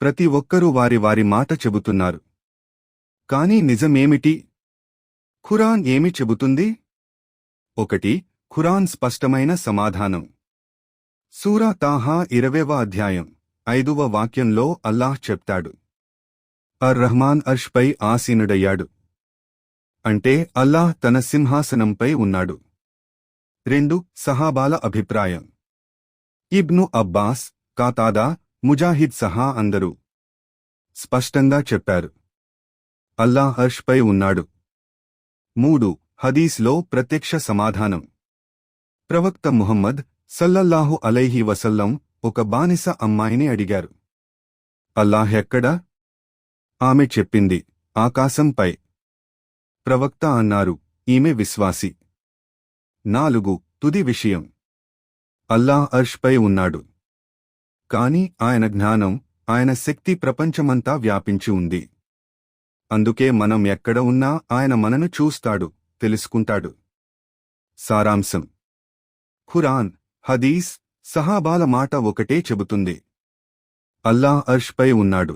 ప్రతి ఒక్కరూ వారి వారి మాట చెబుతున్నారు. కాని నిజమేమిటి? ఖురాన్ ఏమి చెబుతుంది? 1. ఖురాన్ స్పష్టమైన సమాధానం. సూరా తాహా 20వ అధ్యాయం 5వ వాక్యంలో అల్లాహ్ చెప్తాడు, అర్-రహ్మాన్ అర్ష్పై ఆసీనుడయ్యాడు. అంటే అల్లాహ్ తన సింహాసనంపై ఉన్నాడు. 2. సహాబాల అభిప్రాయం. ఇబ్ను అబ్బాస్, కాతాదా, ముజాహిద్ సహా అందరూ స్పష్టంగా చెప్పారు, అల్లాహ్ అర్ష్పై ఉన్నాడు. 3. హదీస్లో ప్రత్యక్ష సమాధానం. ప్రవక్త ముహమ్మద్ సల్లల్లాహు అలైహి వసల్లం ఒక బానిస అమ్మాయిని అడిగారు, అల్లాహ్ ఎక్కడా? ఆమె చెప్పింది, ఆకాశంపై. ప్రవక్త అన్నారు, ఈమె విశ్వాసి. 4. తుది విషయం. అల్లాహ్ అర్ష్పై ఉన్నాడు. కాని ఆయన జ్ఞానం, ఆయన శక్తి ప్రపంచమంతా వ్యాపించి ఉంది. అందుకే మనం ఎక్కడ ఉన్నా ఆయన మనను చూస్తాడు, తెలుసుకుంటాడు. సారాంశం. ఖురాన్, హదీస్, సహాబాల మాట ఒకటే చెబుతుంది, అల్లాహ్ అర్ష్పై ఉన్నాడు.